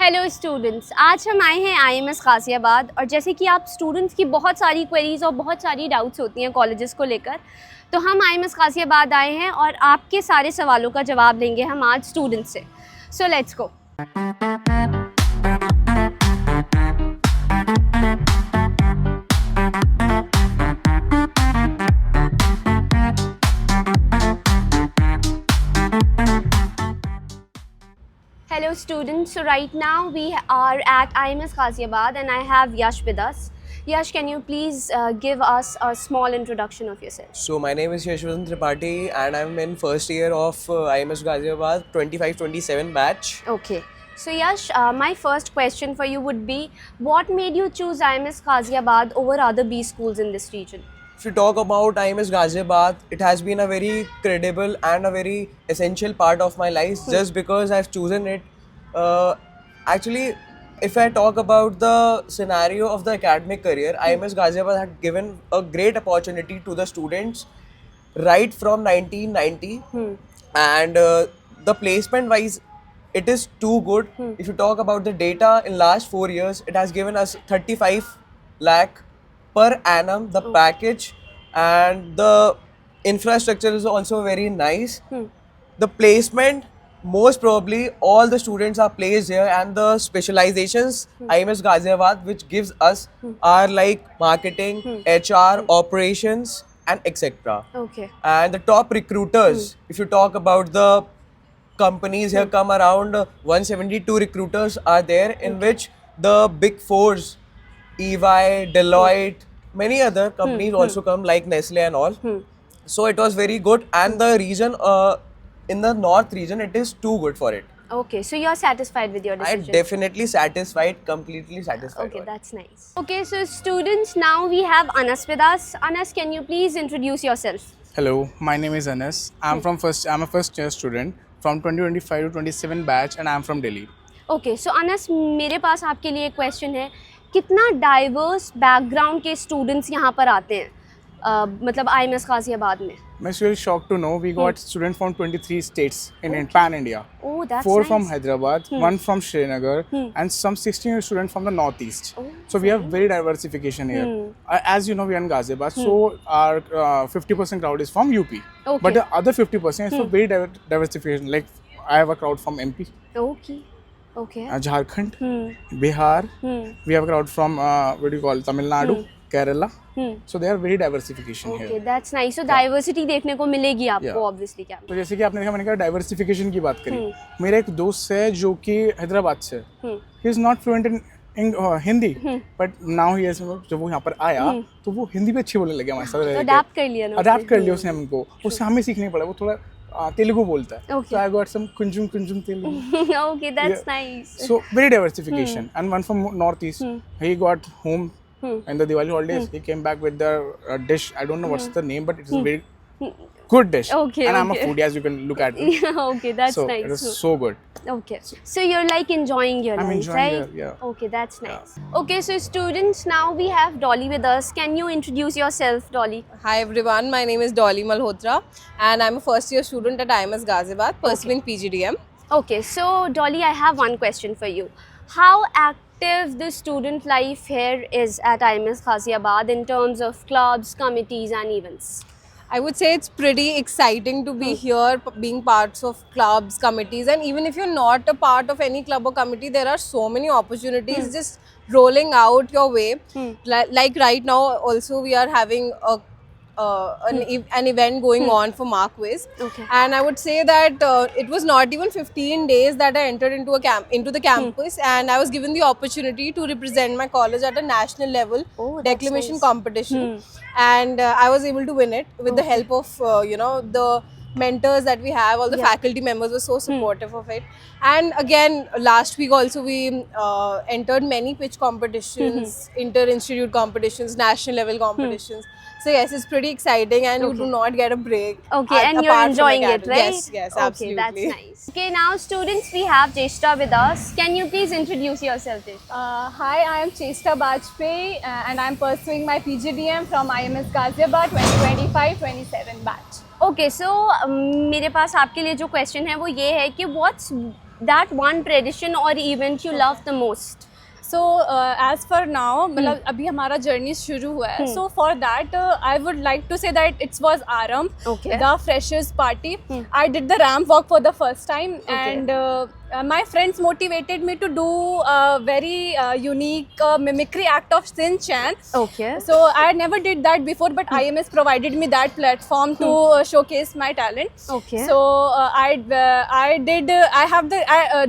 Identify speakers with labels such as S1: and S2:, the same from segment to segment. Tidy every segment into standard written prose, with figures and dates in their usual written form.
S1: Hello students, आज हम आए हैं आईएमएस गाज़ियाबाद। और जैसे कि आप स्टूडेंट्स की बहुत सारी क्वेरीज़ और बहुत सारी डाउट्स होती हैं कॉलेजेस को लेकर, तो हम आईएमएस गाज़ियाबाद आए हैं और आपके सारे सवालों का जवाब लेंगे हम आज स्टूडेंट्स से। So let's go. Hello students, so right now we are at IMS Ghaziabad and I have Yash with us. Yash, can you please give us a small introduction of yourself?
S2: So my name is Yashwant Tripathi and I'm in first year of IMS Ghaziabad 25-27 batch.
S1: Okay, so Yash, my first question for you would be, what made you choose IMS Ghaziabad over other B schools in this region?
S2: If you talk about IMS Ghaziabad, it has been a very credible and a very essential part of my life just because I've chosen it. Actually, if I talk about the scenario of the academic career, IMS Ghaziabad had given a great opportunity to the students right from 1990 and the placement wise it is too good. If you talk about the data in last 4 years, it has given us 35 lakh per annum the package, and the infrastructure is also very nice. The placement, most probably all the students are placed here, and the specializations IMS Ghaziabad which gives us are like marketing, HR, operations and etc.
S1: Okay.
S2: And the top recruiters, if you talk about the companies here, come around 172 recruiters are there, in which the big fours, EY, Deloitte, many other companies also come like Nestle and all. So it was very good, and the region in the north region, it is too good for it.
S1: Okay, so you're satisfied with your
S2: I
S1: decision?
S2: definitely satisfied, completely satisfied.
S1: Okay, that's nice. Okay, so students, now we have Anas with us. Anas, can you please introduce yourself?
S3: Hello, my name is Anas. I'm a first year student from 2025 to 27 batch and I'm from Delhi.
S1: Okay, so Anas, मेरे पास आपके लिए एक question है, कितना diverse background के students यहाँ पर आते हैं मतलब IMS गाज़ियाबाद में?
S3: I'm really shocked to know we got students from 23 states in Pan India.
S1: Oh, that's
S3: 4
S1: nice.
S3: from Hyderabad, 1 from Srinagar, and some 16 students from the northeast. So we have very diversification here. As you know, we are in Ghaziabad, so our 50% crowd is from UP.
S1: Okay.
S3: But the other 50% is for very diversification. Like I have a crowd from MP,
S1: Okay.
S3: Jharkhand, Bihar. We have a crowd from Tamil Nadu, Kerala. So they are very diversification here.
S1: Okay, that's nice. So diversity देखने को मिलेगी आपको obviously क्या?
S3: तो जैसे कि आपने देखा, मैंने कहा डाइवर्सिफिकेशन की बात करी। मेरा एक दोस्त है जो कि हैदराबाद से, he is not fluent in Hindi, but now he is, जब वो यहाँ पर आया तो वो हिंदी भी अच्छी बोलने लगे हमारे साथ।
S1: अडैप्ट कर लिया ना?
S3: अडैप्ट कर लिया उसने हमको, उससे हमें सीखने पड़ा। वो थोड़ा तेलुगु बोलता है, so I got some kunjum Telugu.
S1: Okay, that's nice.
S3: So very diversification. And one from northeast, he got home in the Diwali holidays. He came back with the dish. I don't know what's the name, but it is a very good dish.
S1: Okay,
S3: and I'm a
S1: okay.
S3: foodie, as you can look at me.
S1: Okay, that's
S3: So
S1: nice.
S3: it is so good.
S1: Okay, so you're like enjoying your
S3: I'm
S1: life,
S3: enjoying
S1: right?
S3: here, yeah.
S1: Okay, that's nice. Okay, so students, now we have Dolly with us. Can you introduce yourself, Dolly?
S4: Hi everyone, my name is Dolly Malhotra and I'm a first year student at IMS Ghaziabad pursuing PGDM.
S1: Okay, so Dolly, I have one question for you. How active the student life here is at IMS Ghaziabad in terms of clubs, committees and events?
S4: I would say it's pretty exciting to be here, being parts of clubs, committees, and even if you're not a part of any club or committee, there are so many opportunities just rolling out your way. Like right now also we are having an event going on for Marquis, and I would say that it was not even 15 days that I entered into the campus, and I was given the opportunity to represent my college at a national level declamation competition, and I was able to win it with the help of the mentors that we have. All the faculty members were so supportive of it. And again, last week also we entered many pitch competitions, inter-institute competitions, national level competitions. So yes, it's pretty exciting, and you do not get a break.
S1: Okay, and you're enjoying it, right?
S4: Yes, absolutely.
S1: Okay, that's nice. Okay, now students, we have Cheshta with us. Can you please introduce yourself, Cheshta?
S5: Hi, I am Cheshta Bajpayee and I am pursuing my PGDM from IMS Ghaziabad 2025-27 batch.
S1: Okay, so मेरे पास आपके लिए जो question है वो ये है कि what's that one tradition or event you love the most?
S5: So as for now, मतलब अभी हमारा journey शुरू हुआ है. So for that, I would like to say that it was Aram,
S1: Okay.
S5: the freshers party. I did the ramp walk for the first time, and my friends motivated me to do a very unique mimicry act of Shin Chan.
S1: Okay.
S5: So I never did that before, but IMS provided me that platform to showcase my talent.
S1: Okay.
S5: So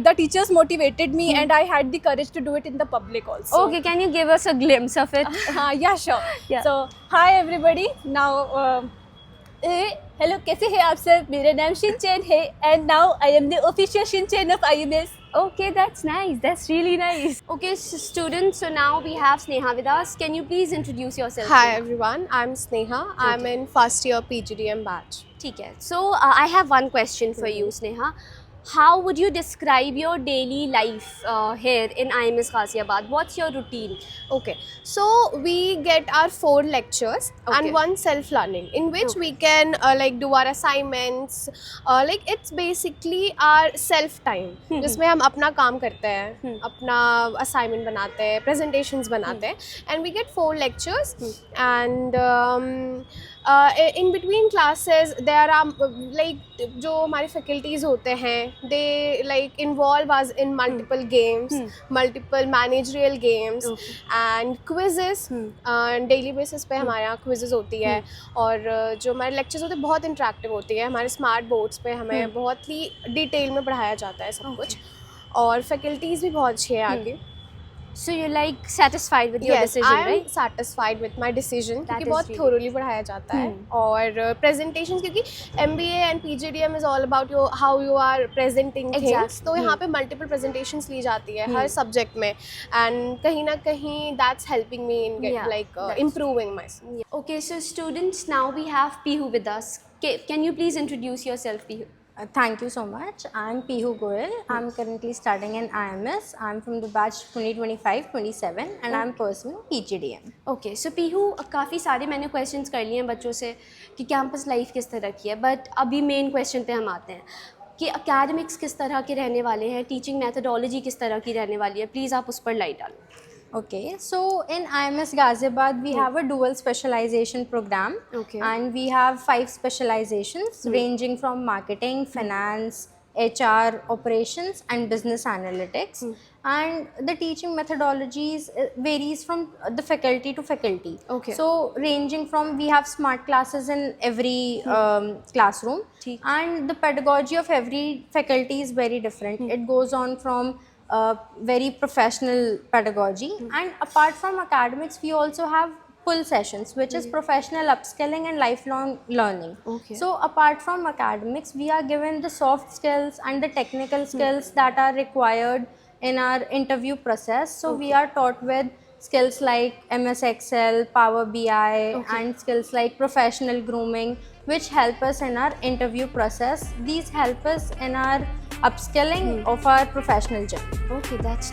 S5: the teachers motivated me, and I had the courage to do it in the public also.
S1: Okay, can you give us a glimpse of it?
S5: Yeah, sure.
S1: Yeah.
S5: So hi everybody. Now hello, कैसे हैं आप सब? मेरा नाम Shinchan है, and now I am the official Shinchan of IMS.
S1: Okay, that's nice. That's really nice. Okay, students, so now we have Sneha with us. Can you please introduce yourself?
S4: Hi
S1: Sneha?
S4: everyone, I'm Sneha. I'm in first year PGDM batch.
S1: ठीक है. So I have one question for you, Sneha. How would you describe your daily life here in IMS Ghaziabad? What's your routine?
S4: Okay, so we get our 4 lectures
S1: Okay.
S4: and 1 self-learning in which we can like do our assignments. Like it's basically our self-time जिसमें हम अपना काम करते हैं, अपना assignment बनाते हैं, presentations बनाते हैं, and we get 4 lectures and in between classes there are like जो हमारे faculties होते हैं, they like involve us in multiple games, multiple managerial games and quizzes. Daily basis पे हमारे यहाँ quizzes होती है और जो हमारे lectures होते हैं बहुत interactive होती है. हमारे smart boards पे हमें बहुत ही detail में पढ़ाया जाता है सब कुछ और faculties भी बहुत अच्छी है आगे.
S1: So you're like satisfied with your
S4: Yes,
S1: decision,
S4: I am
S1: right?
S4: satisfied with my decision
S1: That
S4: क्योंकि
S1: is
S4: बहुत
S1: really
S4: thoroughly पढ़ाया जाता है और presentations क्योंकि MBA and PGDM is all about how you are presenting things.
S1: Exactly.
S4: तो यहाँ पे multiple presentations ली जाती है हर subject में and कहीं ना कहीं that's helping me in
S1: Yeah, that's
S4: improving myself.
S1: Okay, so students, now we have Pihu with us. Can you please introduce yourself, Pihu?
S6: Thank you so much. I'm Pihu Goyal. I'm currently studying in IMS. I'm from the batch 2025-27 and I'm pursuing PGDM.
S1: Okay so Pihu काफ़ी सारे मैंने questions कर लिए हैं बच्चों से कि campus life किस तरह की है, बट अभी मेन क्वेश्चन पे हम आते हैं कि एकेडमिक्स किस तरह के रहने वाले हैं, टीचिंग मैथडोलॉजी किस तरह की रहने वाली है. प्लीज़ आप उस पर लाइट डालो.
S6: Okay, so in IMS Ghaziabad, we have a dual specialization program.
S1: Okay.
S6: And we have 5 specializations ranging from marketing, finance, HR, operations and business analytics. And the teaching methodologies varies from the faculty to faculty.
S1: Okay.
S6: So ranging from, we have smart classes in every classroom. And the pedagogy of every faculty is very different. It goes on from very professional pedagogy and apart from academics we also have pull sessions which is professional upskilling and lifelong learning.
S1: Okay.
S6: So apart from academics we are given the soft skills and the technical skills that are required in our interview process. So we are taught with skills like MS Excel, Power BI and skills like professional grooming which help us in our interview process. These help us in our upskilling of our professional journey.
S1: Okay, that's